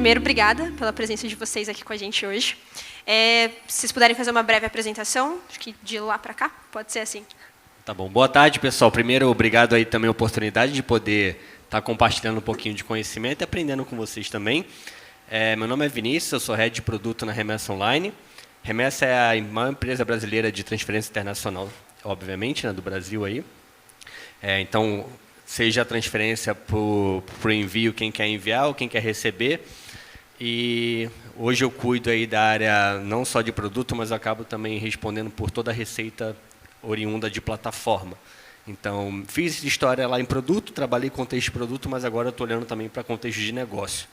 primeiro, obrigada pela presença de vocês aqui com a gente hoje. Se vocês puderem fazer uma breve apresentação, acho que de lá para cá, pode ser assim. Tá bom. Boa tarde, pessoal. Primeiro, obrigado aí também a oportunidade de poder estar compartilhando um pouquinho de conhecimento e aprendendo com vocês também. Meu nome é Vinícius, eu sou Head de Produto na Remessa Online. Remessa é a maior empresa brasileira de transferência internacional, obviamente, né, do Brasil aí. Então, seja a transferência por envio, quem quer enviar ou quem quer receber. E hoje eu cuido aí da área não só de produto, mas eu acabo também respondendo por toda a receita oriunda de plataforma. Então, fiz história lá em produto, trabalhei com contexto de produto, mas agora eu estou olhando também para contexto de negócio.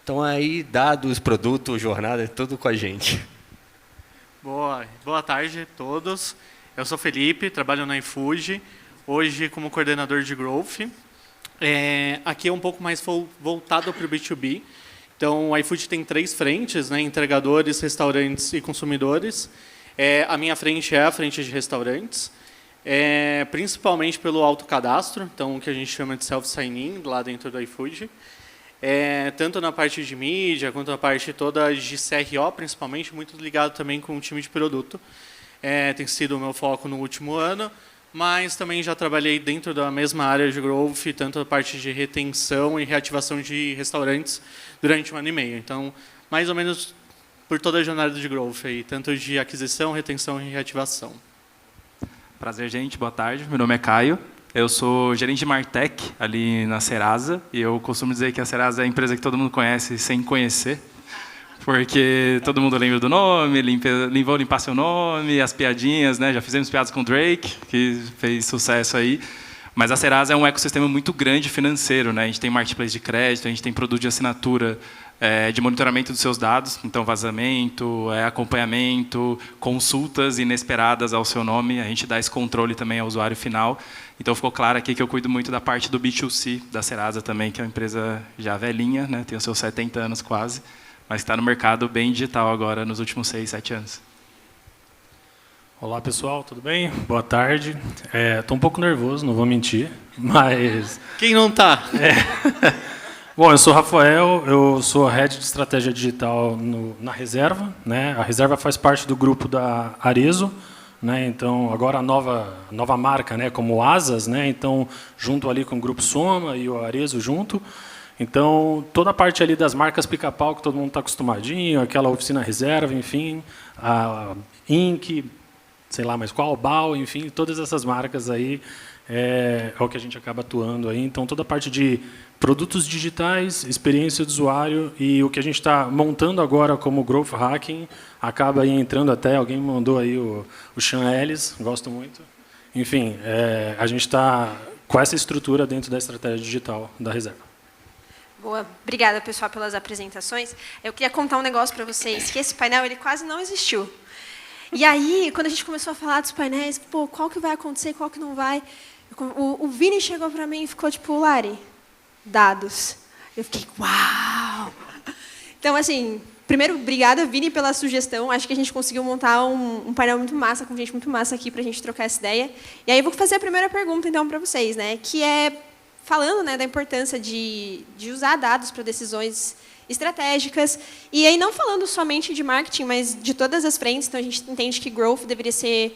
Então, aí, dados, produto, jornada, é tudo com a gente. Boa tarde a todos. Eu sou Felipe, trabalho na iFood, hoje como coordenador de Growth. Aqui é um pouco mais voltado para o B2B. Então, a iFood tem 3 frentes, né, entregadores, restaurantes e consumidores. A minha frente é a frente de restaurantes, principalmente pelo autocadastro, então o que a gente chama de self-sign-in lá dentro do iFood. Tanto na parte de mídia, quanto na parte toda de CRO, principalmente, muito ligado também com o time de produto. Tem sido o meu foco no último ano, mas também já trabalhei dentro da mesma área de growth, tanto a parte de retenção e reativação de restaurantes durante 1 ano e meio. Então, mais ou menos por toda a jornada de growth, aí, tanto de aquisição, retenção e reativação. Prazer, gente. Boa tarde. Meu nome é Caio. Eu sou gerente de Martech ali na Serasa. E eu costumo dizer que a Serasa é a empresa que todo mundo conhece sem conhecer. Porque todo mundo lembra do nome, vou limpar seu nome, as piadinhas, né? Já fizemos piadas com o Drake, que fez sucesso aí. Mas a Serasa é um ecossistema muito grande financeiro, né? A gente tem marketplace de crédito, a gente tem produto de assinatura de monitoramento dos seus dados, então vazamento, acompanhamento, consultas inesperadas ao seu nome, a gente dá esse controle também ao usuário final. Então ficou claro aqui que eu cuido muito da parte do B2C da Serasa também, que é uma empresa já velhinha, né? Tem os seus 70 anos quase, mas está no mercado bem digital agora nos últimos 6, 7 anos. Olá, pessoal, tudo bem? Boa tarde. Estou um pouco nervoso, não vou mentir, mas... Quem não está? Bom, eu sou o Rafael, eu sou Head de Estratégia Digital na Reserva, né? A Reserva faz parte do grupo da Arezzo, né? Então, agora a nova marca, né? Como Asas, né? Então, junto ali com o Grupo Soma e o Arezzo junto. Então, toda a parte ali das marcas pica-pau, que todo mundo está acostumadinho, aquela oficina Reserva, enfim, a Inc., sei lá mais qual, BAL, enfim, todas essas marcas aí é o que a gente acaba atuando aí. Então, toda a parte de produtos digitais, experiência do usuário e o que a gente está montando agora como Growth Hacking, acaba aí entrando até, alguém me mandou aí o Sean Ellis, gosto muito. Enfim, a gente está com essa estrutura dentro da estratégia digital da Reserva. Boa, obrigada, pessoal, pelas apresentações. Eu queria contar um negócio para vocês, que esse painel ele quase não existiu. E aí, quando a gente começou a falar dos painéis, pô, qual que vai acontecer, qual que não vai, o Vini chegou para mim e ficou tipo, Lari, dados. Eu fiquei, uau! Então, assim, primeiro, obrigada, Vini, pela sugestão. Acho que a gente conseguiu montar um painel muito massa, com gente muito massa aqui para a gente trocar essa ideia. E aí eu vou fazer a primeira pergunta, então, para vocês, né? Que é falando, né, da importância de usar dados para decisões estratégicas. E aí não falando somente de marketing, mas de todas as frentes. Então, a gente entende que growth deveria ser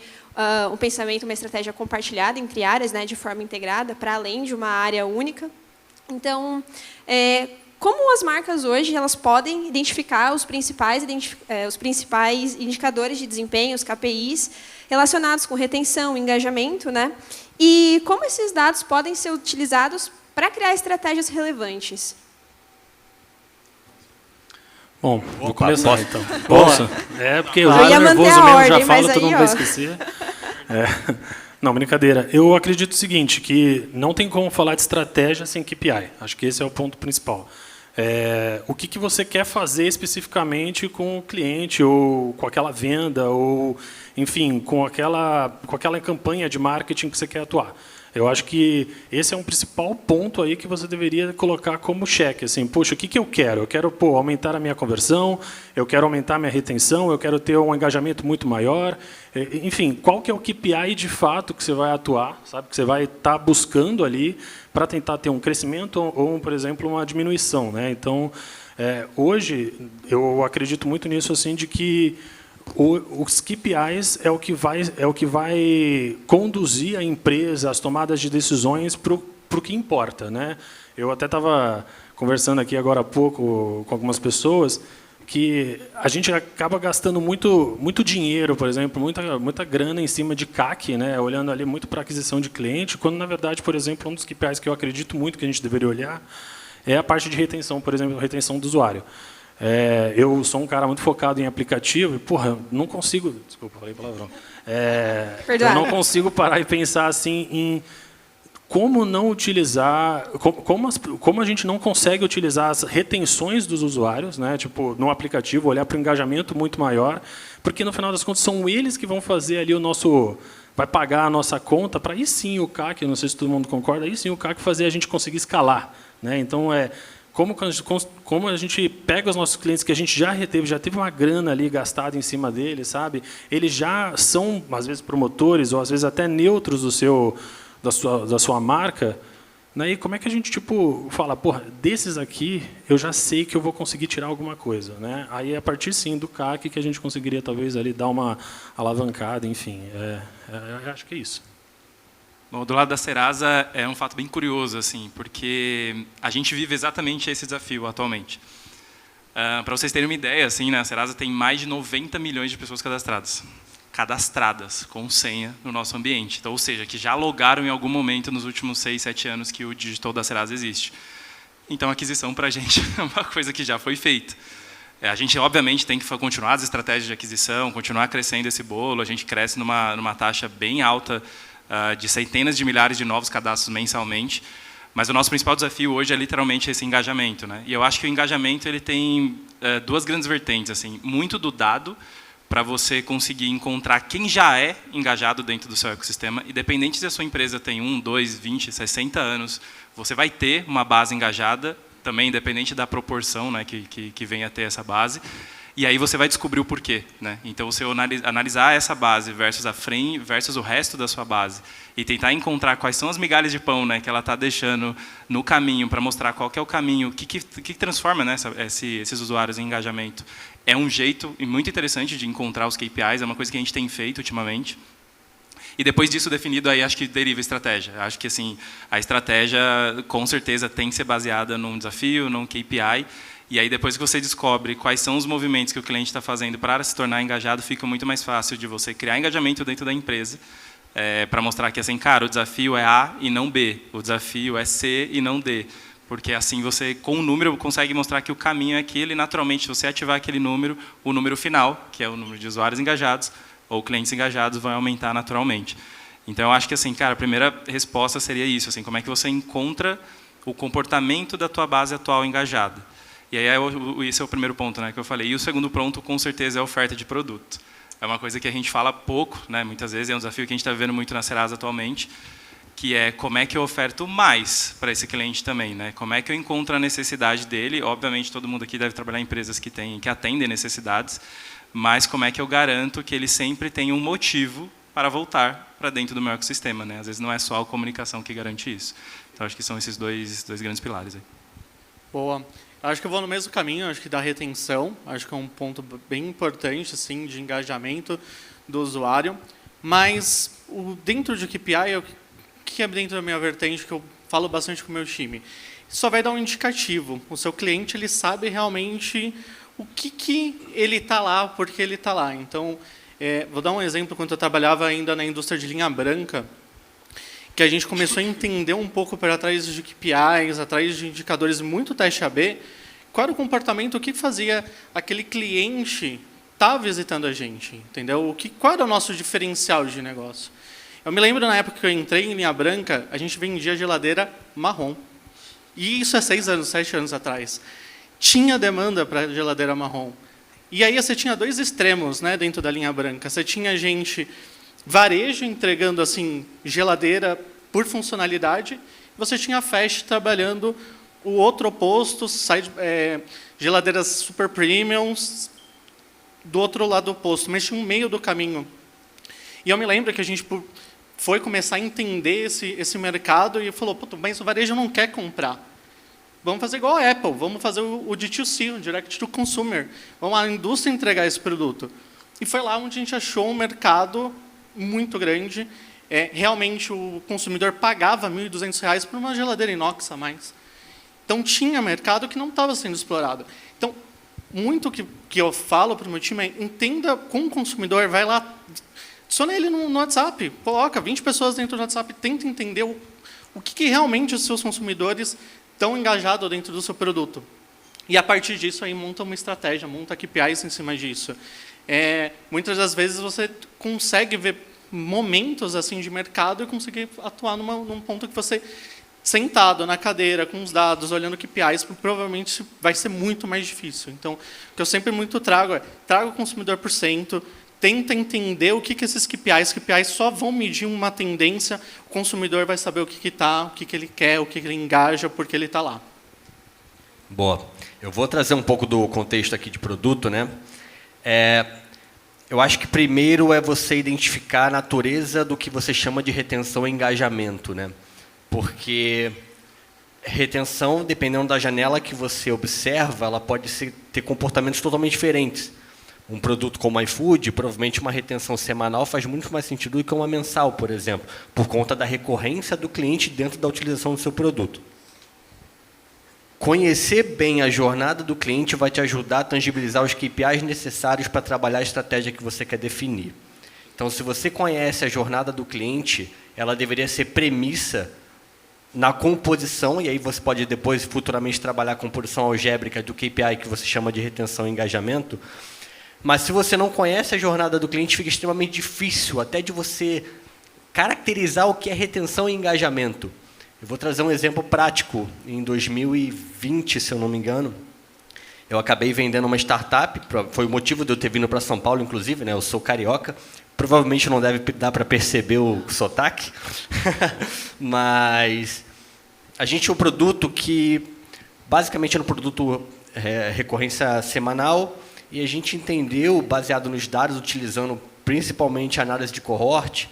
um pensamento, uma estratégia compartilhada entre áreas, né, de forma integrada, para além de uma área única. Então, como as marcas hoje elas podem identificar os principais indicadores de desempenho, os KPIs, relacionados com retenção, engajamento, né? E como esses dados podem ser utilizados para criar estratégias relevantes? Bom, vou começar posso? então. Posso? Porque eu ia já manter nervoso a mesmo, ordem, já falo, mas todo aí, mundo vai esquecer. Não, brincadeira. Eu acredito o seguinte, que não tem como falar de estratégia sem KPI. Acho que esse é o ponto principal. O que você quer fazer especificamente com o cliente, ou com aquela venda, ou, enfim, com aquela campanha de marketing que você quer atuar. Eu acho que esse é um principal ponto aí que você deveria colocar como cheque. Assim, poxa, o que eu quero? Eu quero aumentar a minha conversão, eu quero aumentar a minha retenção, eu quero ter um engajamento muito maior. Enfim, qual que é o KPI de fato que você vai atuar, sabe? Que você vai estar buscando ali para tentar ter um crescimento ou, por exemplo, uma diminuição, né? Então, Hoje, eu acredito muito nisso, assim, de que os KPIs é o que vai conduzir a empresa, as tomadas de decisões para o que importa, né? Eu até estava conversando aqui agora há pouco com algumas pessoas que a gente acaba gastando muito dinheiro, por exemplo, muita grana em cima de CAC, né? Olhando ali muito para aquisição de cliente, quando, na verdade, por exemplo, um dos KPIs que eu acredito muito que a gente deveria olhar é a parte de retenção, por exemplo, retenção do usuário. Eu sou um cara muito focado em aplicativo e, porra, não consigo... Desculpa, falei palavrão. Eu não consigo parar e pensar assim em como não utilizar... Como a gente não consegue utilizar as retenções dos usuários, né? Tipo, no aplicativo, olhar para o engajamento muito maior, porque, no final das contas, são eles que vão fazer ali o nosso... Vai pagar a nossa conta para aí sim o CAC, não sei se todo mundo concorda, aí sim o CAC fazer a gente conseguir escalar, né? Então, como a gente pega os nossos clientes que a gente já reteve, já teve uma grana ali gastada em cima deles, sabe? Eles já são, às vezes, promotores, ou às vezes até neutros da sua marca, né? E como é que a gente fala, porra, desses aqui eu já sei que eu vou conseguir tirar alguma coisa, né? Aí, a partir, sim, do CAC que a gente conseguiria, talvez, ali dar uma alavancada, enfim. Eu acho que é isso. Bom, do lado da Serasa é um fato bem curioso, assim, porque a gente vive exatamente esse desafio atualmente. Para vocês terem uma ideia, assim, né, a Serasa tem mais de 90 milhões de pessoas cadastradas com senha no nosso ambiente. Então, ou seja, que já logaram em algum momento nos últimos 6, 7 anos que o digital da Serasa existe. Então, a aquisição para a gente é uma coisa que já foi feita. A gente, obviamente, tem que continuar as estratégias de aquisição, continuar crescendo esse bolo. A gente cresce numa taxa bem alta, de centenas de milhares de novos cadastros mensalmente, mas o nosso principal desafio hoje é literalmente esse engajamento, né? E eu acho que o engajamento ele tem duas grandes vertentes, assim, muito do dado para você conseguir encontrar quem já é engajado dentro do seu ecossistema, independente se a sua empresa tem 1, 2, 20, 60 anos, você vai ter uma base engajada, também independente da proporção, né, que venha a ter essa base. E aí você vai descobrir o porquê, né? Então, você analisar essa base versus a frame, versus o resto da sua base, e tentar encontrar quais são as migalhas de pão, né, que ela está deixando no caminho, para mostrar qual que é o caminho, o que transforma, né, esses usuários em engajamento. É um jeito muito interessante de encontrar os KPIs, é uma coisa que a gente tem feito ultimamente. E depois disso definido, aí acho que deriva a estratégia. Acho que assim, a estratégia, com certeza, tem que ser baseada num desafio, num KPI. E aí, depois que você descobre quais são os movimentos que o cliente está fazendo para se tornar engajado, fica muito mais fácil de você criar engajamento dentro da empresa, para mostrar que, assim, cara, o desafio é A e não B, o desafio é C e não D. Porque, assim, você, com o número, consegue mostrar que o caminho é aquele, naturalmente, se você ativar aquele número, o número final, que é o número de usuários engajados, ou clientes engajados, vai aumentar naturalmente. Então, eu acho que, assim, cara, a primeira resposta seria isso, assim, como é que você encontra o comportamento da tua base atual engajada. E aí, esse é o primeiro ponto, né, que eu falei. E o segundo ponto, com certeza, é a oferta de produto. É uma coisa que a gente fala pouco, né, muitas vezes, é um desafio que a gente está vivendo muito na Serasa atualmente, que é como é que eu oferto mais para esse cliente também, né? Como é que eu encontro a necessidade dele. Obviamente, todo mundo aqui deve trabalhar em empresas que atendem necessidades, mas como é que eu garanto que ele sempre tem um motivo para voltar para dentro do meu ecossistema, né? Às vezes não é só a comunicação que garante isso. Então, acho que são esses dois grandes pilares aí. Boa. Acho que eu vou no mesmo caminho, acho que da retenção, acho que é um ponto bem importante, assim, de engajamento do usuário, mas dentro de KPI, o que é dentro da minha vertente, que eu falo bastante com o meu time, só vai dar um indicativo. O seu cliente, ele sabe realmente o que ele está lá, porque ele está lá. Então, vou dar um exemplo, quando eu trabalhava ainda na indústria de linha branca, que a gente começou a entender um pouco para trás de KPIs, atrás de indicadores muito teste AB, qual era o comportamento, o que fazia aquele cliente estar visitando a gente, entendeu? Qual era o nosso diferencial de negócio? Eu me lembro, na época que eu entrei em linha branca, a gente vendia geladeira marrom. E isso é 6 anos, 7 anos atrás. Tinha demanda para geladeira marrom. E aí você tinha dois extremos, né, dentro da linha branca. Você tinha gente... varejo entregando assim geladeira por funcionalidade, você tinha a Fast trabalhando o outro oposto, geladeiras super premiums do outro lado oposto, mas tinha um meio do caminho. E eu me lembro que a gente foi começar a entender esse mercado e falou, mas o varejo não quer comprar. vamos fazer igual a Apple, vamos fazer o D2C, o Direct to Consumer. Vamos a indústria entregar esse produto. E foi lá onde a gente achou um mercado muito grande. Realmente, o consumidor pagava R$ 1.200 por uma geladeira inox a mais. Então, tinha mercado que não estava sendo explorado. Então, muito que eu falo para o meu time é entenda com o consumidor, vai lá, adiciona ele no WhatsApp, coloca 20 pessoas dentro do WhatsApp, tenta entender o que realmente os seus consumidores estão engajados dentro do seu produto. E, a partir disso, aí monta uma estratégia, monta KPIs em cima disso. Muitas das vezes, você consegue ver momentos assim de mercado e conseguir atuar num ponto que você, sentado na cadeira, com os dados, olhando KPIs, provavelmente vai ser muito mais difícil. Então, o que eu sempre muito trago traga o consumidor por cento, tenta entender o que esses KPIs só vão medir uma tendência, o consumidor vai saber o que ele quer, o que ele engaja, porque ele está lá. Boa. Eu vou trazer um pouco do contexto aqui de produto, né? Eu acho que primeiro é você identificar a natureza do que você chama de retenção e engajamento, né? Porque retenção, dependendo da janela que você observa, ela pode ter comportamentos totalmente diferentes. Um produto como o iFood, provavelmente uma retenção semanal faz muito mais sentido do que uma mensal, por exemplo, por conta da recorrência do cliente dentro da utilização do seu produto. Conhecer bem a jornada do cliente vai te ajudar a tangibilizar os KPIs necessários para trabalhar a estratégia que você quer definir. Então, se você conhece a jornada do cliente, ela deveria ser premissa na composição, e aí você pode depois, futuramente, trabalhar a composição algébrica do KPI que você chama de retenção e engajamento. Mas, se você não conhece a jornada do cliente, fica extremamente difícil até de você caracterizar o que é retenção e engajamento. Eu vou trazer um exemplo prático. Em 2020, se eu não me engano, eu acabei vendendo uma startup, foi o motivo de eu ter vindo para São Paulo, inclusive, né? Eu sou carioca, provavelmente não deve dar para perceber o sotaque, mas a gente tinha um produto que, basicamente, era um produto recorrência semanal, e a gente entendeu, baseado nos dados, utilizando principalmente a análise de cohort,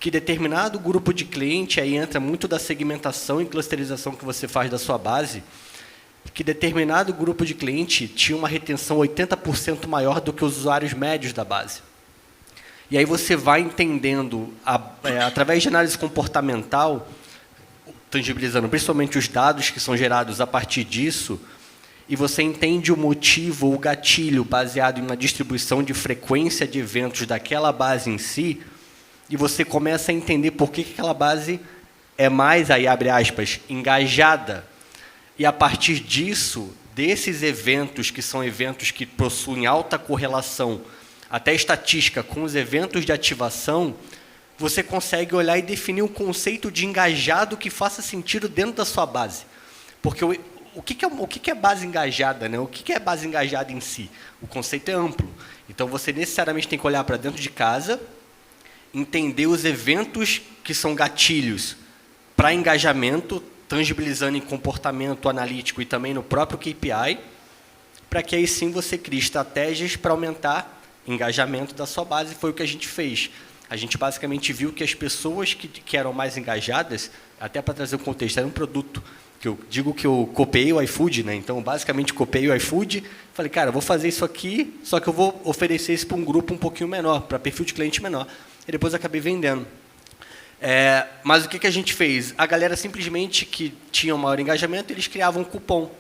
que determinado grupo de cliente, aí entra muito da segmentação e clusterização que você faz da sua base, que determinado grupo de cliente tinha uma retenção 80% maior do que os usuários médios da base. E aí você vai entendendo, através de análise comportamental, tangibilizando principalmente os dados que são gerados a partir disso, e você entende o motivo, o gatilho, baseado na distribuição de frequência de eventos daquela base em si, e você começa a entender por que aquela base é mais, aí abre aspas, engajada. E a partir disso, desses eventos, que são eventos que possuem alta correlação, até estatística, com os eventos de ativação, você consegue olhar e definir um conceito de engajado que faça sentido dentro da sua base. Porque o que é base engajada, né? O que é base engajada em si? O conceito é amplo. Então, você necessariamente tem que olhar para dentro de casa, entender os eventos que são gatilhos para engajamento, tangibilizando em comportamento analítico e também no próprio KPI, para que aí sim você crie estratégias para aumentar o engajamento da sua base. Foi o que a gente fez. A gente basicamente viu que as pessoas que eram mais engajadas, até para trazer o contexto, era um produto, que eu digo que eu copiei o iFood, né? Então, basicamente, copiei o iFood, falei, cara, eu vou fazer isso aqui, só que eu vou oferecer isso para um grupo um pouquinho menor, para perfil de cliente menor. E depois acabei vendendo. Mas o que a gente fez? A galera simplesmente que tinha um maior engajamento, eles criavam um cupom.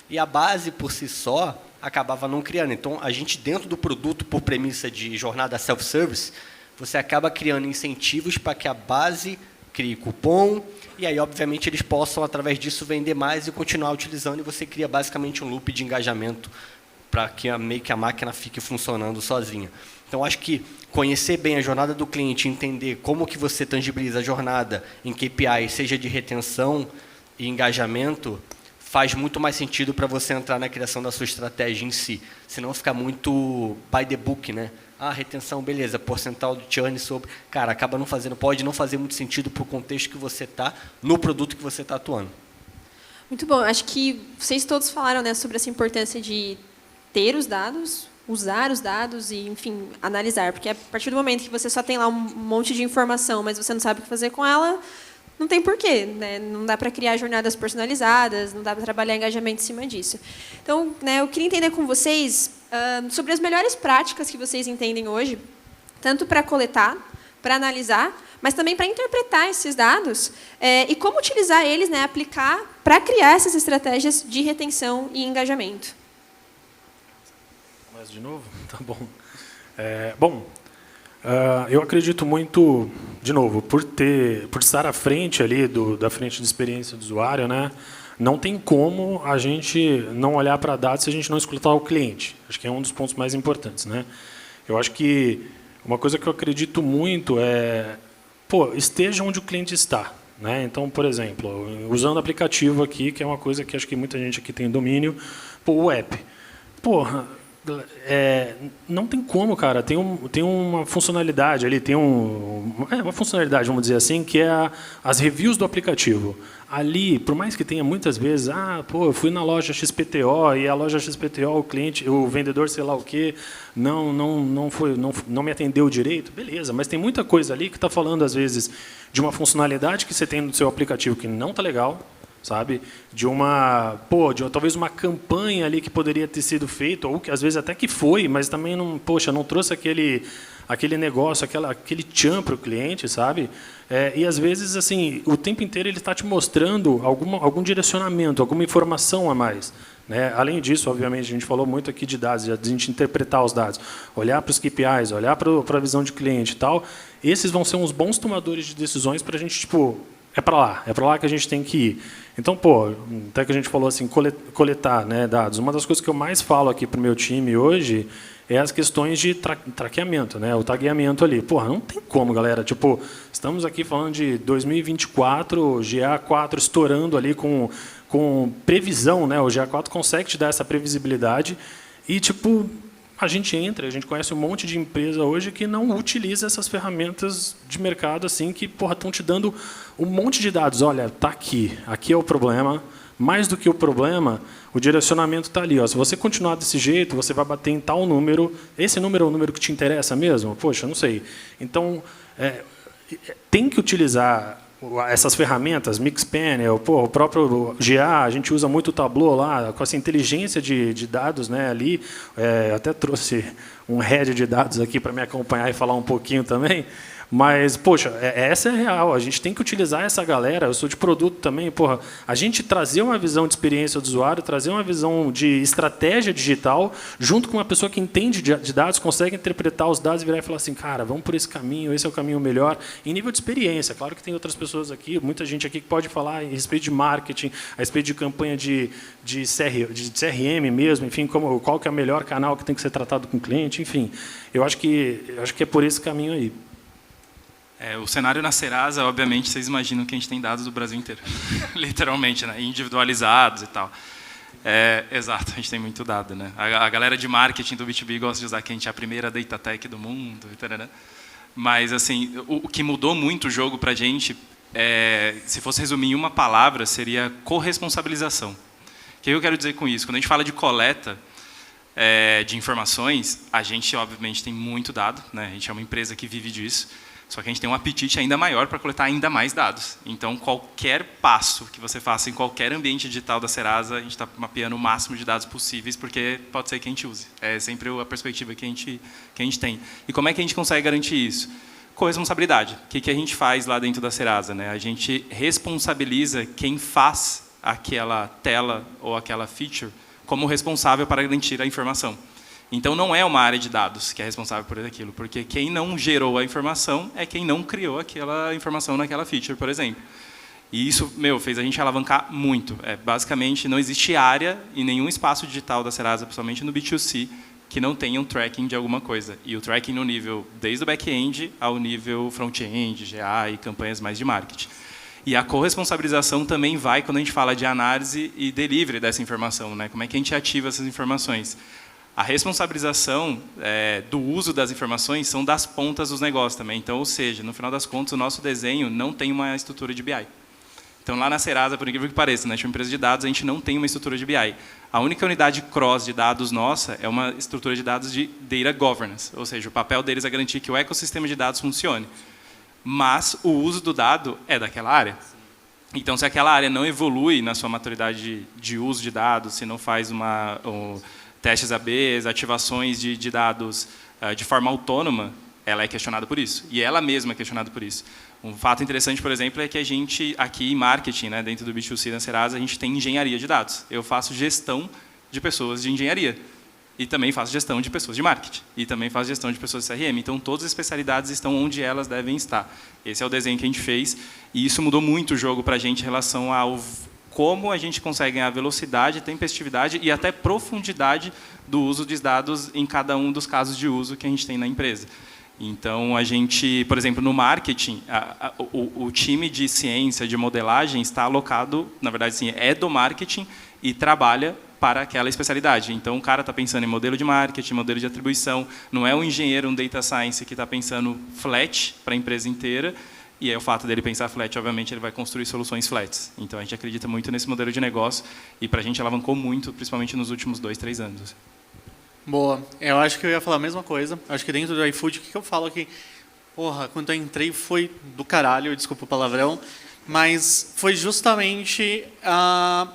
E a base, por si só, acabava não criando. Então, a gente, dentro do produto, por premissa de jornada self-service, você acaba criando incentivos para que a base crie cupom, e aí, obviamente, eles possam, através disso, vender mais e continuar utilizando, e você cria basicamente um loop de engajamento para que meio que a máquina fique funcionando sozinha. Então, acho que conhecer bem a jornada do cliente, entender como que você tangibiliza a jornada em KPI, seja de retenção e engajamento, faz muito mais sentido para você entrar na criação da sua estratégia em si. Senão fica muito by the book, né? Retenção, beleza, porcentual de churn sobre... Cara, acaba não fazendo, pode não fazer muito sentido para o contexto que você está, no produto que você está atuando. Muito bom. Acho que vocês todos falaram, né, sobre essa importância de ter os dados, usar os dados e, enfim, analisar. Porque a partir do momento que você só tem lá um monte de informação, mas você não sabe o que fazer com ela, não tem porquê, né? Não dá para criar jornadas personalizadas, não dá para trabalhar engajamento em cima disso. Então, né, eu queria entender com vocês sobre as melhores práticas que vocês entendem hoje, tanto para coletar, para analisar, mas também para interpretar esses dados e como utilizar eles, né, aplicar para criar essas estratégias de retenção e engajamento. Mais de novo? Tá bom. Eu acredito muito, de novo, por estar à frente ali da frente de experiência do usuário, né? Não tem como a gente não olhar para dados se a gente não escutar o cliente. Acho que é um dos pontos mais importantes, né? Eu acho que uma coisa que eu acredito muito é, esteja onde o cliente está, né? Então, por exemplo, usando o aplicativo aqui, que é uma coisa que acho que muita gente aqui tem domínio, o app. Não tem como, cara. Tem uma funcionalidade ali, uma funcionalidade, vamos dizer assim, que é as reviews do aplicativo. Ali, por mais que tenha muitas vezes, eu fui na loja XPTO e a loja XPTO, o vendedor, sei lá o quê, não me atendeu direito, beleza. Mas tem muita coisa ali que está falando às vezes de uma funcionalidade que você tem no seu aplicativo que não está legal. Sabe, de talvez uma campanha ali que poderia ter sido feita, ou que às vezes até que foi, mas também não trouxe aquele negócio, aquele tchan para o cliente, sabe? E às vezes assim, o tempo inteiro ele está te mostrando algum direcionamento, alguma informação a mais, né? Além disso, obviamente, a gente falou muito aqui de dados, de a gente interpretar os dados, olhar para os KPIs, olhar para a visão de cliente e tal. Esses vão ser uns bons tomadores de decisões para a gente, é para lá que a gente tem que ir. Então, até que a gente falou assim, coletar, né, dados. Uma das coisas que eu mais falo aqui para o meu time hoje é as questões de traqueamento, né, o tagueamento ali. Não tem como, galera. Estamos aqui falando de 2024, GA4 estourando ali com previsão, né? O GA4 consegue te dar essa previsibilidade e, a gente conhece um monte de empresa hoje que não utiliza essas ferramentas de mercado assim que estão te dando um monte de dados. Olha, tá aqui é o problema. Mais do que o problema, o direcionamento está ali. Se você continuar desse jeito, você vai bater em tal número. Esse número é o número que te interessa mesmo? Poxa, não sei. Então, tem que utilizar essas ferramentas, Mixpanel, o próprio GA, a gente usa muito o Tableau lá, com essa inteligência de dados, né, ali. Até trouxe um head de dados aqui para me acompanhar e falar um pouquinho também. Mas, essa é real. A gente tem que utilizar essa galera. Eu sou de produto também. A gente trazer uma visão de experiência do usuário, trazer uma visão de estratégia digital, junto com uma pessoa que entende de dados, consegue interpretar os dados e virar e falar assim, cara, vamos por esse caminho, esse é o caminho melhor. Em nível de experiência, claro que tem outras pessoas aqui, muita gente aqui que pode falar a respeito de marketing, a respeito de campanha de CRM mesmo, enfim, qual que é o melhor canal que tem que ser tratado com o cliente, enfim. Eu acho que é por esse caminho aí. O cenário na Serasa, obviamente, vocês imaginam que a gente tem dados do Brasil inteiro. Literalmente, né? Individualizados e tal. Exato, a gente tem muito dado, né? A galera de marketing do B2B gosta de usar que a gente é a primeira data tech do mundo. Né? Mas, assim, o que mudou muito o jogo para a gente, se fosse resumir em uma palavra, seria corresponsabilização. O que eu quero dizer com isso? Quando a gente fala de coleta de informações, a gente, obviamente, tem muito dado. Né? A gente é uma empresa que vive disso. Só que a gente tem um apetite ainda maior para coletar ainda mais dados. Então, qualquer passo que você faça em qualquer ambiente digital da Serasa, a gente está mapeando o máximo de dados possíveis, porque pode ser que a gente use. É sempre a perspectiva que a gente tem. E como é que a gente consegue garantir isso? Corresponsabilidade. O que a gente faz lá dentro da Serasa? Né? A gente responsabiliza quem faz aquela tela ou aquela feature como responsável para garantir a informação. Então, não é uma área de dados que é responsável por aquilo, porque quem não gerou a informação é quem não criou aquela informação naquela feature, por exemplo. E isso, fez a gente alavancar muito. Basicamente, não existe área em nenhum espaço digital da Serasa, principalmente no B2C, que não tenha um tracking de alguma coisa. E o tracking no nível, desde o back-end ao nível front-end, GA e campanhas mais de marketing. E a corresponsabilização também vai quando a gente fala de análise e delivery dessa informação. Né? Como é que a gente ativa essas informações? A responsabilização do uso das informações são das pontas dos negócios também. Então, ou seja, no final das contas, o nosso desenho não tem uma estrutura de BI. Então, lá na Serasa, por incrível que pareça, né, a gente é uma empresa de dados, a gente não tem uma estrutura de BI. A única unidade cross de dados nossa é uma estrutura de dados de data governance. Ou seja, o papel deles é garantir que o ecossistema de dados funcione. mas o uso do dado é daquela área. Então, se aquela área não evolui na sua maturidade de uso de dados, se não faz testes AB, ativações de dados de forma autônoma, ela é questionada por isso. E ela mesma é questionada por isso. Um fato interessante, por exemplo, é que a gente, aqui em marketing, né, dentro do B2C da Serasa, a gente tem engenharia de dados. Eu faço gestão de pessoas de engenharia. E também faço gestão de pessoas de marketing. E também faço gestão de pessoas de CRM. Então, todas as especialidades estão onde elas devem estar. Esse é o desenho que a gente fez. E isso mudou muito o jogo para a gente em relação ao como a gente consegue ganhar velocidade, tempestividade e até profundidade do uso dos dados em cada um dos casos de uso que a gente tem na empresa. Então, a gente, por exemplo, no marketing, o time de ciência, de modelagem, está alocado, na verdade, sim, é do marketing e trabalha para aquela especialidade. Então, o cara está pensando em modelo de marketing, modelo de atribuição, não é um engenheiro, um data science que está pensando flat para a empresa inteira, e é o fato dele pensar flat, obviamente, ele vai construir soluções flats. Então, a gente acredita muito nesse modelo de negócio, e para a gente alavancou muito, principalmente nos últimos 2, 3 anos. Boa. Eu acho que eu ia falar a mesma coisa. Acho que dentro do iFood, o que eu falo aqui? Porra, quando eu entrei foi do caralho, desculpa o palavrão, mas foi justamente a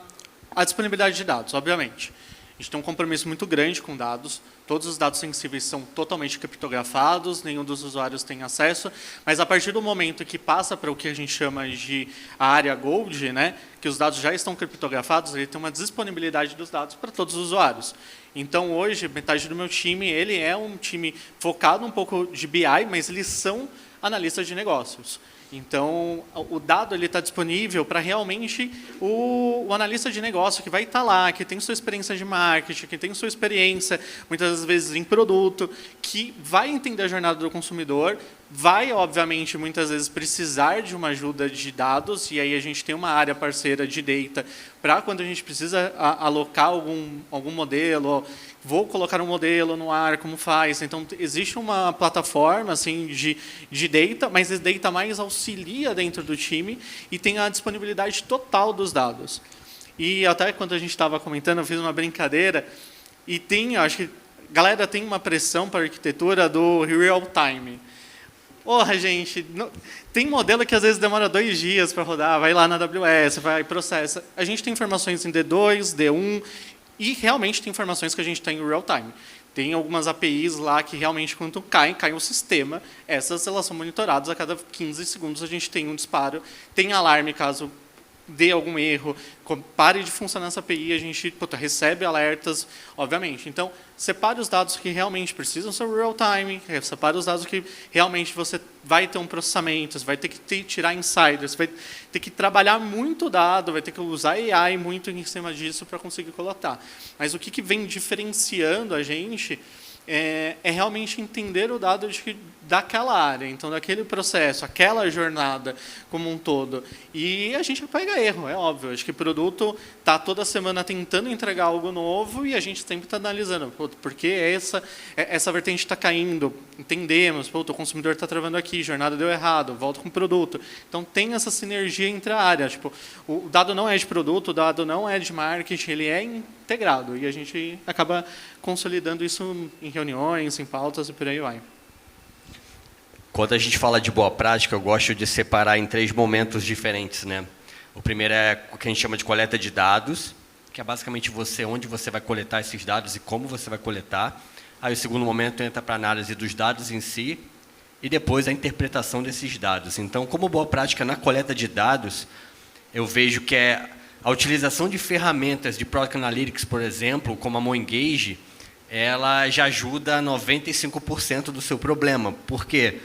disponibilidade de dados, obviamente. A gente tem um compromisso muito grande com dados. Todos os dados sensíveis são totalmente criptografados, nenhum dos usuários tem acesso, mas a partir do momento que passa para o que a gente chama de a área Gold, né, que os dados já estão criptografados, ele tem uma disponibilidade dos dados para todos os usuários. Então, hoje, metade do meu time, ele é um time focado um pouco de BI, mas eles são analistas de negócios. Então, o dado está disponível para realmente o analista de negócio que vai estar lá, que tem sua experiência de marketing, que tem sua experiência, muitas vezes, em produto, que vai entender a jornada do consumidor, vai, obviamente, muitas vezes precisar de uma ajuda de dados, e aí a gente tem uma área parceira de data para quando a gente precisa alocar algum modelo, vou colocar um modelo no ar, como faz. Então, existe uma plataforma assim, de data, mas esse data mais auxilia dentro do time e tem a disponibilidade total dos dados. E até quando a gente estava comentando, eu fiz uma brincadeira, e acho que a galera tem uma pressão para a arquitetura do real time. Porra, gente, tem modelo que às vezes demora 2 dias para rodar, vai lá na AWS, vai processa. A gente tem informações em D2, D1, e realmente tem informações que a gente tem em real time. Tem algumas APIs lá que realmente, quando cai o sistema, essas elas são monitoradas a cada 15 segundos, a gente tem um disparo, tem alarme caso dê algum erro, pare de funcionar essa API, a gente recebe alertas, obviamente. Então, separe os dados que realmente precisam ser real time, separe os dados que realmente você vai ter um processamento, você vai ter que tirar insiders, vai ter que trabalhar muito dado, vai ter que usar AI muito em cima disso para conseguir coletar. Mas o que vem diferenciando a gente é realmente entender o dado daquela área, então daquele processo, aquela jornada como um todo. E a gente pega erro, é óbvio. Acho que o produto está toda semana tentando entregar algo novo e a gente sempre está analisando por que essa vertente está caindo. Entendemos, o consumidor está travando aqui, jornada deu errado, volta com o produto. Então tem essa sinergia entre a área. Tipo, o dado não é de produto, o dado não é de marketing, ele é integrado e a gente acaba consolidando isso em reuniões, em pautas e por aí vai. Quando a gente fala de boa prática, eu gosto de separar em 3 momentos diferentes, né? O primeiro é o que a gente chama de coleta de dados, que é basicamente onde você vai coletar esses dados e como você vai coletar. Aí o segundo momento entra para a análise dos dados em si e depois a interpretação desses dados. Então, como boa prática na coleta de dados, eu vejo que a utilização de ferramentas de Product Analytics, por exemplo, como a MoEngage, ela já ajuda 95% do seu problema. Por quê?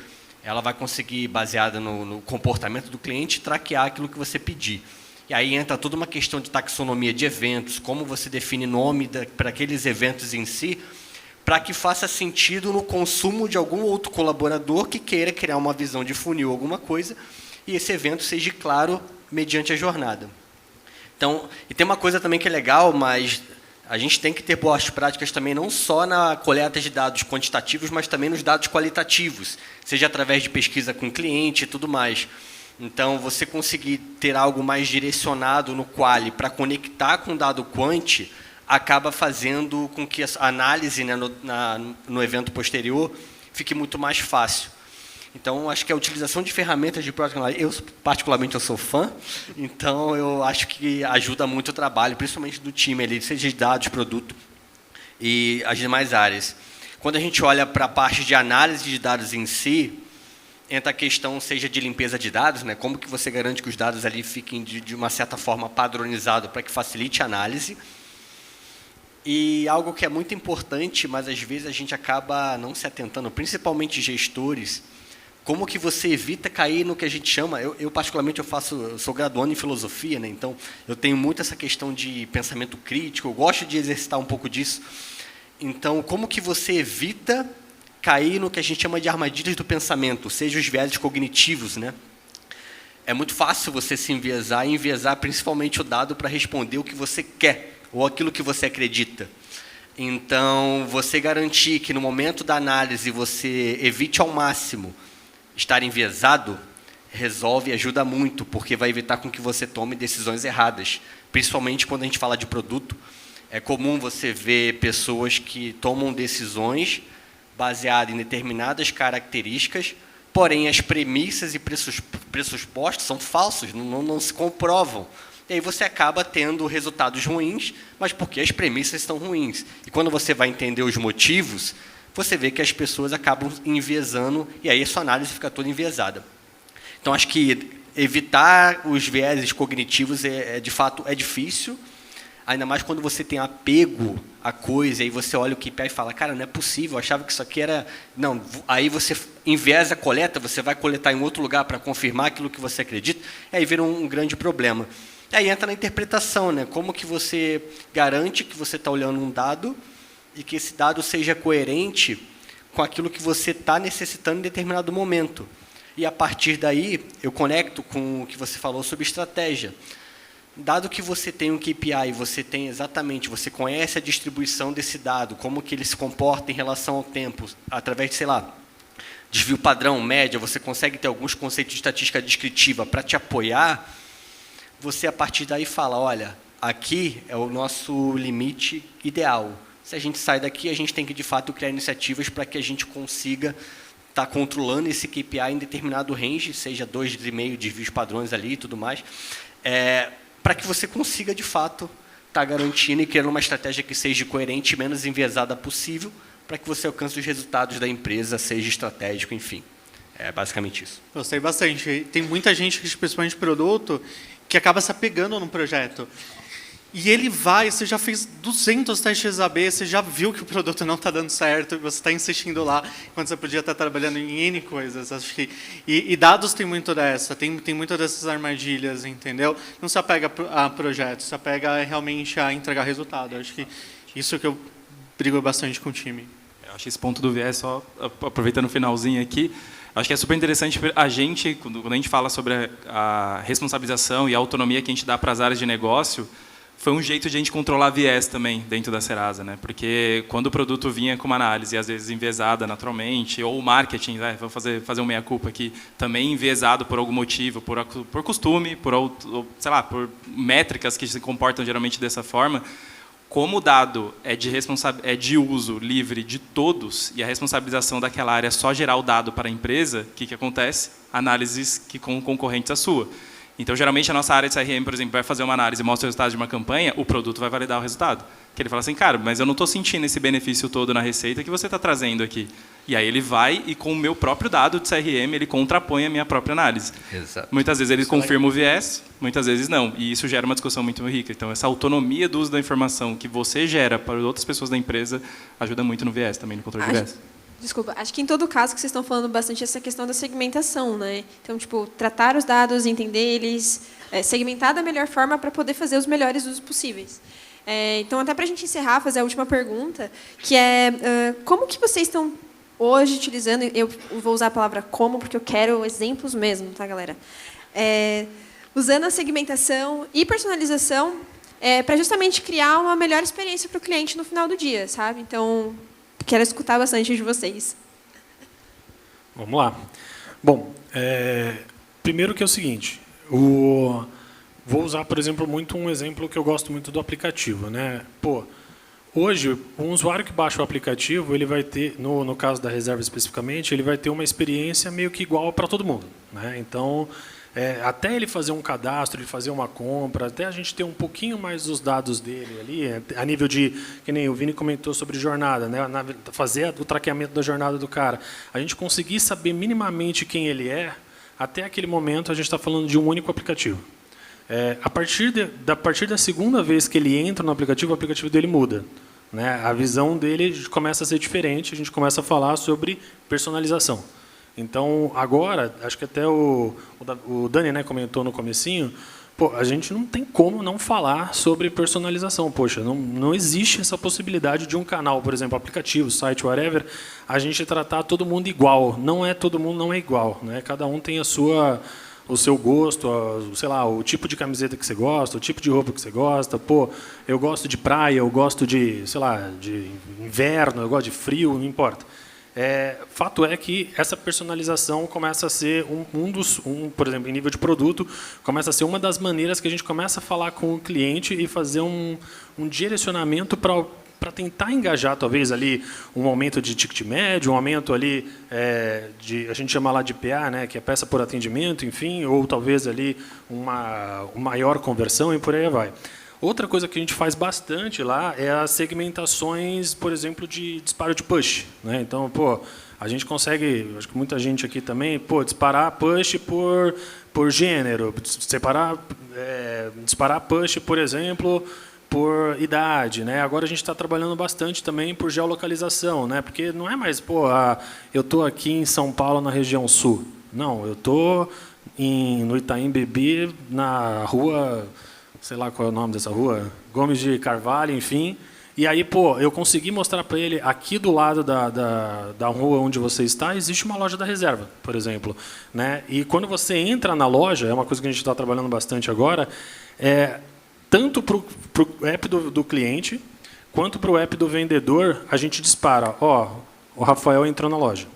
Ela vai conseguir, baseada no comportamento do cliente, traquear aquilo que você pedir. E aí entra toda uma questão de taxonomia de eventos, como você define nome para aqueles eventos em si, para que faça sentido no consumo de algum outro colaborador que queira criar uma visão de funil, alguma coisa, e esse evento seja claro mediante a jornada. Então, e tem uma coisa também que é legal, mas a gente tem que ter boas práticas também, não só na coleta de dados quantitativos, mas também nos dados qualitativos, seja através de pesquisa com cliente e tudo mais. Então, você conseguir ter algo mais direcionado no quali para conectar com o dado quant, acaba fazendo com que a análise, né, no evento posterior fique muito mais fácil. Então, acho que a utilização de ferramentas de Product Analytics, eu particularmente eu sou fã, então eu acho que ajuda muito o trabalho, principalmente do time ali, seja de dados, produto e as demais áreas. Quando a gente olha para a parte de análise de dados em si, entra a questão, seja de limpeza de dados, né? Como que você garante que os dados ali fiquem de uma certa forma padronizados para que facilite a análise. E algo que é muito importante, mas às vezes a gente acaba não se atentando, principalmente gestores, como que você evita cair no que a gente chama, eu particularmente eu sou graduando em filosofia, né? Então eu tenho muito essa questão de pensamento crítico, eu gosto de exercitar um pouco disso. Então, como que você evita cair no que a gente chama de armadilhas do pensamento, seja os viéses cognitivos, né? É muito fácil você se enviesar e enviesar principalmente o dado para responder o que você quer ou aquilo que você acredita. Então, você garantir que no momento da análise você evite ao máximo estar enviesado, resolve e ajuda muito, porque vai evitar com que você tome decisões erradas. Principalmente quando a gente fala de produto, é comum você ver pessoas que tomam decisões baseadas em determinadas características, porém as premissas e pressupostos são falsos, não se comprovam. E aí você acaba tendo resultados ruins, mas porque as premissas estão ruins. E quando você vai entender os motivos, você vê que as pessoas acabam enviesando, e aí a sua análise fica toda enviesada. Então, acho que evitar os vieses cognitivos, de fato, é difícil, ainda mais quando você tem apego à coisa, e aí você olha o KPI e fala, cara, não é possível, eu achava que isso aqui era... Não, aí você enviesa a coleta, você vai coletar em outro lugar para confirmar aquilo que você acredita, e aí vira um grande problema. E aí entra na interpretação, né? Como que você garante que você está olhando um dado e que esse dado seja coerente com aquilo que você está necessitando em determinado momento. E, a partir daí, eu conecto com o que você falou sobre estratégia. Dado que você tem um KPI, você tem exatamente, você conhece a distribuição desse dado, como que ele se comporta em relação ao tempo, através de, sei lá, desvio padrão, média, você consegue ter alguns conceitos de estatística descritiva para te apoiar, você, a partir daí, fala, olha, aqui é o nosso limite ideal. Se a gente sai daqui, a gente tem que, de fato, criar iniciativas para que a gente consiga estar controlando esse KPI em determinado range, seja 2,5 desvios padrões ali e tudo mais, para que você consiga, de fato, estar garantindo e criando uma estratégia que seja coerente e menos enviesada possível, para que você alcance os resultados da empresa, seja estratégico, enfim. É basicamente isso. Gostei bastante. Tem muita gente, principalmente produto, que acaba se apegando num projeto. E ele vai, você já fez 200 testes AB, você já viu que o produto não está dando certo, você está insistindo lá, quando você podia estar trabalhando em N coisas. Acho que, e dados tem muito dessa, tem muito dessas armadilhas, entendeu? Não se apega a projetos, se apega realmente a entregar resultado. Acho que isso que eu brigo bastante com o time. Eu acho que esse ponto do viés, só aproveitando o finalzinho aqui, acho que é super interessante a gente, quando a gente fala sobre a responsabilização e a autonomia que a gente dá para as áreas de negócio, foi um jeito de a gente controlar viés também dentro da Serasa, né? Porque quando o produto vinha com uma análise, às vezes enviesada naturalmente, ou o marketing, vou fazer um meia-culpa aqui, também enviesado por algum motivo, por costume, sei lá, por métricas que se comportam geralmente dessa forma, como o dado é de uso livre de todos e a responsabilização daquela área é só gerar o dado para a empresa, o que acontece? Análises que com concorrentes à sua. Então, geralmente, a nossa área de CRM, por exemplo, vai fazer uma análise e mostra o resultado de uma campanha, o produto vai validar o resultado. Que ele fala assim, cara, mas eu não estou sentindo esse benefício todo na receita que você está trazendo aqui. E aí ele vai e, com o meu próprio dado de CRM, ele contrapõe a minha própria análise. Exato. Muitas vezes ele confirma o viés, muitas vezes não. E isso gera uma discussão muito rica. Então, essa autonomia do uso da informação que você gera para outras pessoas da empresa ajuda muito no viés, também no controle de viés. Desculpa, acho que em todo caso que vocês estão falando bastante essa questão da segmentação, né? Então, tipo, tratar os dados, entender eles, segmentar da melhor forma para poder fazer os melhores usos possíveis. Então, até para a gente encerrar, fazer a última pergunta, que é como que vocês estão hoje utilizando, eu vou usar a palavra como, porque eu quero exemplos mesmo, tá, galera? Usando a segmentação e personalização para justamente criar uma melhor experiência para o cliente no final do dia, sabe? Então, quero escutar bastante de vocês. Vamos lá. Bom, primeiro que é o seguinte, vou usar, por exemplo, muito um exemplo que eu gosto muito do aplicativo, né? Pô, Hoje, um usuário que baixa o aplicativo, ele vai ter, no caso da reserva especificamente, ele vai ter uma experiência meio que igual para todo mundo, né? Então, até ele fazer um cadastro, ele fazer uma compra, até a gente ter um pouquinho mais dos dados dele ali, a nível de, que nem o Vini comentou sobre jornada, né? Fazer o traqueamento da jornada do cara, a gente conseguir saber minimamente quem ele é, até aquele momento a gente está falando de um único aplicativo. A partir da segunda vez que ele entra no aplicativo, o aplicativo dele muda, né? A visão dele começa a ser diferente, a gente começa a falar sobre personalização. Então, agora, acho que até o Dani, né, comentou no comecinho, a gente não tem como não falar sobre personalização. Poxa, não existe essa possibilidade de um canal, por exemplo, aplicativo, site, whatever, a gente tratar todo mundo igual. Não é todo mundo, não é igual, né? Cada um tem o seu gosto, sei lá, o tipo de camiseta que você gosta, o tipo de roupa que você gosta. Eu gosto de praia, eu gosto de, sei lá, de inverno, eu gosto de frio, não importa. Fato é que essa personalização começa a ser por exemplo, em nível de produto, começa a ser uma das maneiras que a gente começa a falar com o cliente e fazer um direcionamento para tentar engajar, talvez, ali um aumento de ticket médio, um aumento ali a gente chama lá de PA, né, que é peça por atendimento, enfim, ou talvez ali uma maior conversão e por aí vai. Outra coisa que a gente faz bastante lá é as segmentações, por exemplo, de disparo de push, né? Então, a gente consegue, acho que muita gente aqui também, disparar push por gênero, disparar push, por exemplo, por idade, né? Agora a gente está trabalhando bastante também por geolocalização, né? Porque não é mais, eu estou aqui em São Paulo, na região sul. Não, eu estou no Itaim Bibi, na rua, sei lá qual é o nome dessa rua, Gomes de Carvalho, enfim. E aí, eu consegui mostrar para ele, aqui do lado da rua onde você está, existe uma loja da reserva, por exemplo, né? E quando você entra na loja, é uma coisa que a gente está trabalhando bastante agora, tanto para o app do cliente, quanto para o app do vendedor, a gente dispara, o Rafael entrou na loja.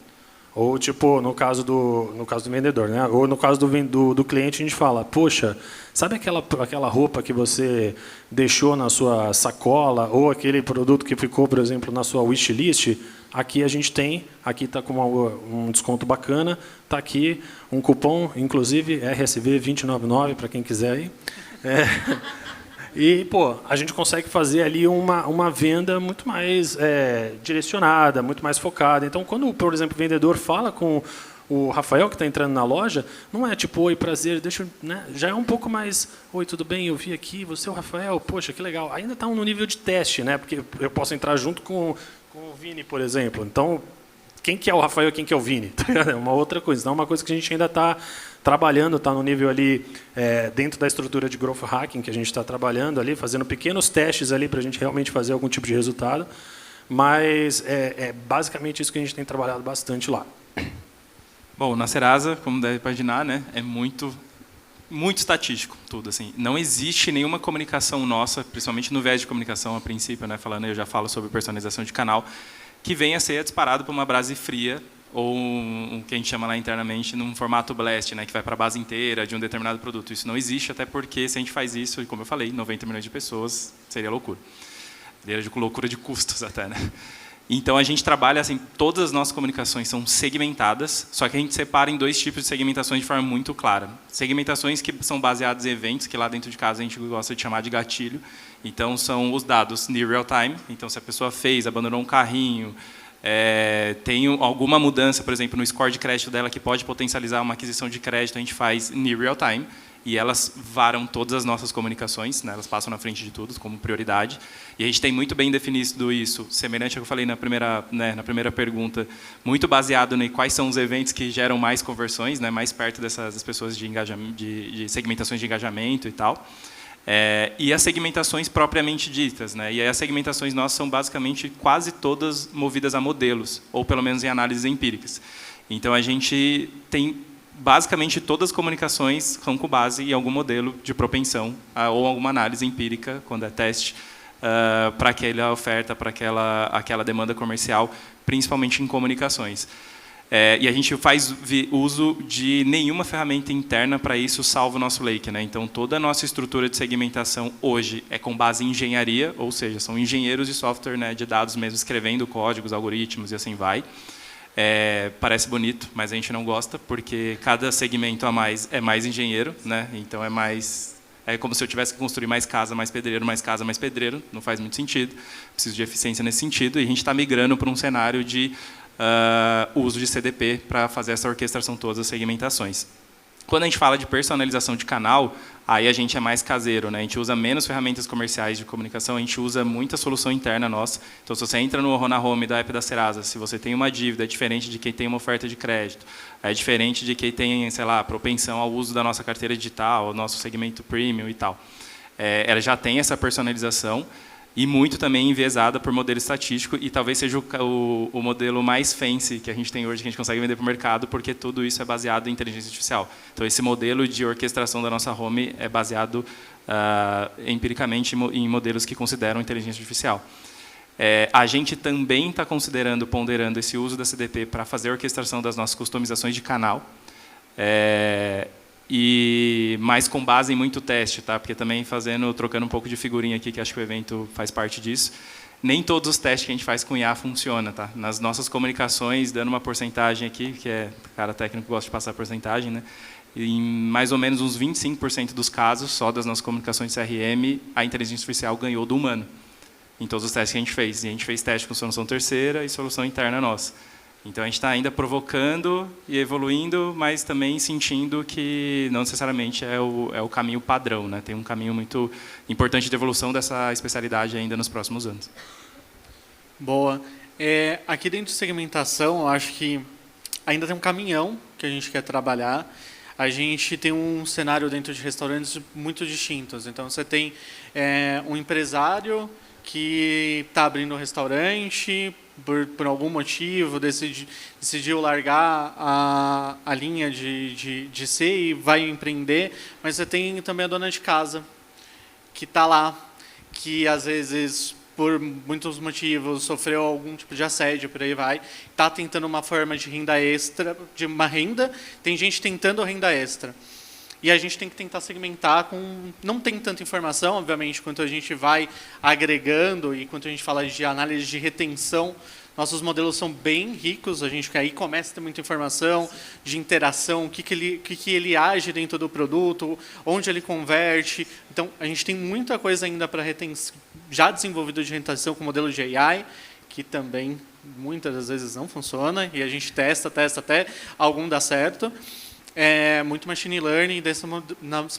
Ou, no caso do vendedor, né? Ou no caso do cliente, a gente fala, poxa, sabe aquela roupa que você deixou na sua sacola, ou aquele produto que ficou, por exemplo, na sua wishlist? Aqui a gente tem, aqui está com um desconto bacana, está aqui um cupom, inclusive, RSV 2099, para quem quiser aí. E, a gente consegue fazer ali uma venda muito mais direcionada, muito mais focada. Então, quando, por exemplo, o vendedor fala com o Rafael, que está entrando na loja, não é tipo, oi, prazer, né? Já é um pouco mais, oi, tudo bem, eu vi aqui, você é o Rafael, poxa, que legal. Ainda está no nível de teste, né? Porque eu posso entrar junto com o Vini, por exemplo. Então, quem que é o Rafael e quem que é o Vini? É uma outra coisa. Então, é uma coisa que a gente ainda está trabalhando, está no nível ali, dentro da estrutura de growth hacking, que a gente está trabalhando ali, fazendo pequenos testes ali para a gente realmente fazer algum tipo de resultado. Mas é basicamente isso que a gente tem trabalhado bastante lá. Bom, na Serasa, como deve imaginar, né, é muito estatístico tudo. Assim. Não existe nenhuma comunicação nossa, principalmente no viés de comunicação, a princípio, né, eu já falo sobre personalização de canal, que venha a ser disparado por uma base fria, ou o que a gente chama lá internamente num formato blast, né, que vai para a base inteira de um determinado produto. Isso não existe, até porque se a gente faz isso, como eu falei, 90 milhões de pessoas, seria loucura. Seria loucura de custos até, né? Então, a gente trabalha, assim, todas as nossas comunicações são segmentadas, só que a gente separa em dois tipos de segmentações de forma muito clara. Segmentações que são baseadas em eventos, que lá dentro de casa a gente gosta de chamar de gatilho. Então, são os dados near real time. Então, se a pessoa abandonou um carrinho, tem alguma mudança, por exemplo, no score de crédito dela que pode potencializar uma aquisição de crédito, a gente faz near real time. E elas varam todas as nossas comunicações, né? Elas passam na frente de tudo como prioridade. E a gente tem muito bem definido isso, semelhante ao que eu falei na primeira pergunta, muito baseado em quais são os eventos que geram mais conversões, né? Mais perto das pessoas de segmentações de engajamento e tal. E as segmentações propriamente ditas, né? E aí as segmentações nossas são basicamente quase todas movidas a modelos, ou pelo menos em análises empíricas. Então a gente tem basicamente todas as comunicações são com base em algum modelo de propensão ou alguma análise empírica, quando é teste, para aquela oferta, para aquela demanda comercial, principalmente em comunicações. E a gente faz uso de nenhuma ferramenta interna para isso, salvo o nosso Lake, né? Então, toda a nossa estrutura de segmentação hoje é com base em engenharia, ou seja, são engenheiros de software, né, de dados mesmo, escrevendo códigos, algoritmos e assim vai. Parece bonito, mas a gente não gosta, porque cada segmento a mais é mais engenheiro, né? Então, é como se eu tivesse que construir mais casa, mais pedreiro, mais casa, mais pedreiro. Não faz muito sentido. Preciso de eficiência nesse sentido. E a gente está migrando para um cenário de uso de CDP para fazer essa orquestração todas as segmentações. Quando a gente fala de personalização de canal, aí a gente é mais caseiro, né? A gente usa menos ferramentas comerciais de comunicação, a gente usa muita solução interna nossa. Então, se você entra na home da app da Serasa, se você tem uma dívida, é diferente de quem tem uma oferta de crédito, é diferente de quem tem, sei lá, propensão ao uso da nossa carteira digital, o nosso segmento premium e tal. Ela já tem essa personalização, e muito também enviesada por modelo estatístico, e talvez seja o modelo mais fancy que a gente tem hoje, que a gente consegue vender para o mercado, porque tudo isso é baseado em inteligência artificial. Então, esse modelo de orquestração da nossa home é baseado empiricamente em modelos que consideram inteligência artificial. A gente também está ponderando esse uso da CDP para fazer a orquestração das nossas customizações de canal, mas com base em muito teste, tá? Porque também trocando um pouco de figurinha aqui, que acho que o evento faz parte disso, nem todos os testes que a gente faz com IA funciona, tá? Nas nossas comunicações, dando uma porcentagem aqui, que cara técnico gosta de passar porcentagem, né? Em mais ou menos uns 25% dos casos, só das nossas comunicações de CRM, a inteligência artificial ganhou do humano, em todos os testes que a gente fez. E a gente fez teste com solução terceira e solução interna nossa. Então, a gente está ainda provocando e evoluindo, mas também sentindo que não necessariamente é o caminho padrão, né? Tem um caminho muito importante de evolução dessa especialidade ainda nos próximos anos. Boa. Aqui dentro de segmentação, eu acho que ainda tem um caminhão que a gente quer trabalhar. A gente tem um cenário dentro de restaurantes muito distintos. Então, você tem um empresário que está abrindo um restaurante, por algum motivo, decidiu largar a linha de ser e vai empreender, mas você tem também a dona de casa, que está lá, que às vezes, por muitos motivos, sofreu algum tipo de assédio, por aí vai, está tentando uma forma de renda extra, de uma renda, tem gente tentando renda extra. E a gente tem que tentar segmentar não tem tanta informação, obviamente, quanto a gente vai agregando e quanto a gente fala de análise de retenção. Nossos modelos são bem ricos, a gente aí começa a ter muita informação de interação, o que ele age dentro do produto, onde ele converte. Então, a gente tem muita coisa ainda para retenção, já desenvolvido de retenção com o modelo de AI, que também muitas das vezes não funciona, e a gente testa até algum dar certo. Muito machine learning dessa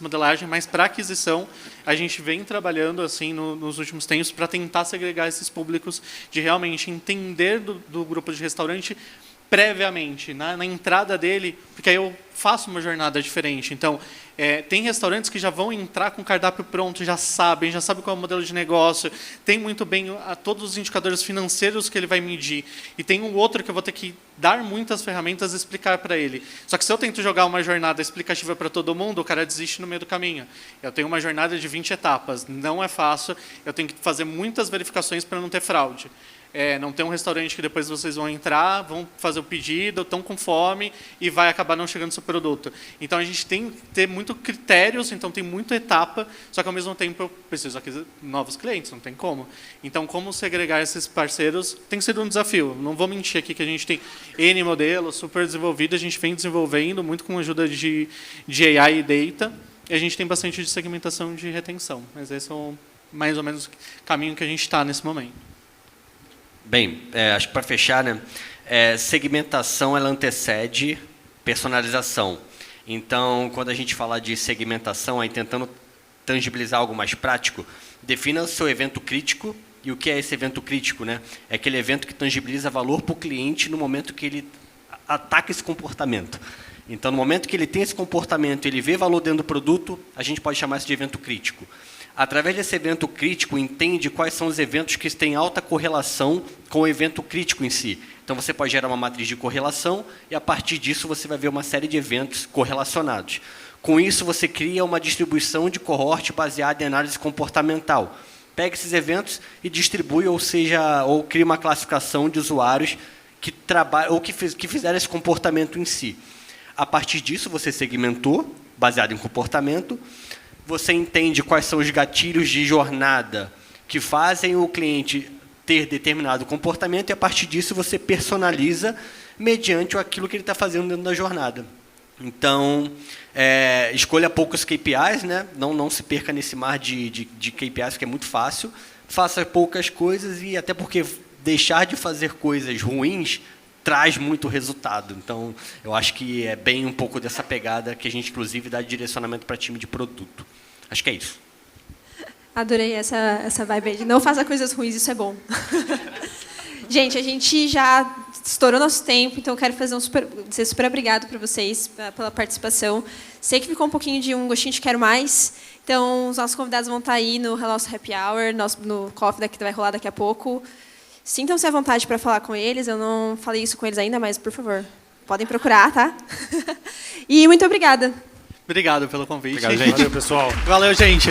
modelagem, mas para aquisição a gente vem trabalhando assim nos últimos tempos para tentar segregar esses públicos, de realmente entender do grupo de restaurante previamente, na entrada dele, porque aí eu faço uma jornada diferente. Então, tem restaurantes que já vão entrar com o cardápio pronto, já sabem qual é o modelo de negócio, tem muito bem todos os indicadores financeiros que ele vai medir. E tem um outro que eu vou ter que dar muitas ferramentas e explicar para ele. Só que se eu tento jogar uma jornada explicativa para todo mundo, o cara desiste no meio do caminho. Eu tenho uma jornada de 20 etapas, não é fácil, eu tenho que fazer muitas verificações para não ter fraude. Não tem um restaurante que depois vocês vão entrar, vão fazer o pedido, estão com fome e vai acabar não chegando o seu produto. Então, a gente tem que ter muito critérios, então tem muita etapa, só que ao mesmo tempo eu preciso aqui novos clientes, não tem como. Então, como segregar esses parceiros tem sido um desafio. Não vou mentir aqui que a gente tem N modelos super desenvolvidos, a gente vem desenvolvendo muito com a ajuda de AI e data, e a gente tem bastante de segmentação de retenção. Mas esse é mais ou menos o caminho que a gente está nesse momento. Bem, acho que para fechar, né, segmentação ela antecede personalização. Então, quando a gente fala de segmentação, aí tentando tangibilizar algo mais prático, defina o seu evento crítico. E o que é esse evento crítico, né? É aquele evento que tangibiliza valor para o cliente no momento que ele ataca esse comportamento. Então, no momento que ele tem esse comportamento, ele vê valor dentro do produto, a gente pode chamar isso de evento crítico. Através desse evento crítico, entende quais são os eventos que têm alta correlação com o evento crítico em si. Então, você pode gerar uma matriz de correlação e, a partir disso, você vai ver uma série de eventos correlacionados. Com isso, você cria uma distribuição de cohort baseada em análise comportamental. Pega esses eventos e distribui, ou cria uma classificação de usuários que trabalham ou que fizeram esse comportamento em si. A partir disso, você segmentou, baseado em comportamento, você entende quais são os gatilhos de jornada que fazem o cliente ter determinado comportamento e, a partir disso, você personaliza mediante aquilo que ele está fazendo dentro da jornada. Então, escolha poucos KPIs, né? Não se perca nesse mar de KPIs, que é muito fácil. Faça poucas coisas e até porque deixar de fazer coisas ruins traz muito resultado. Então, eu acho que é bem um pouco dessa pegada que a gente, inclusive, dá direcionamento para time de produto. Acho que é isso. Adorei essa vibe aí de não faça coisas ruins, isso é bom. Gente, a gente já estourou nosso tempo, então eu quero dizer super obrigado para vocês pela participação. Sei que ficou um pouquinho de um gostinho de quero mais, então os nossos convidados vão estar aí no nosso happy hour, no coffee que vai rolar daqui a pouco. Sintam-se à vontade para falar com eles, eu não falei isso com eles ainda, mas, por favor, podem procurar, tá? E muito obrigada. Obrigado pelo convite. Obrigado, gente. Valeu, pessoal. Valeu, gente.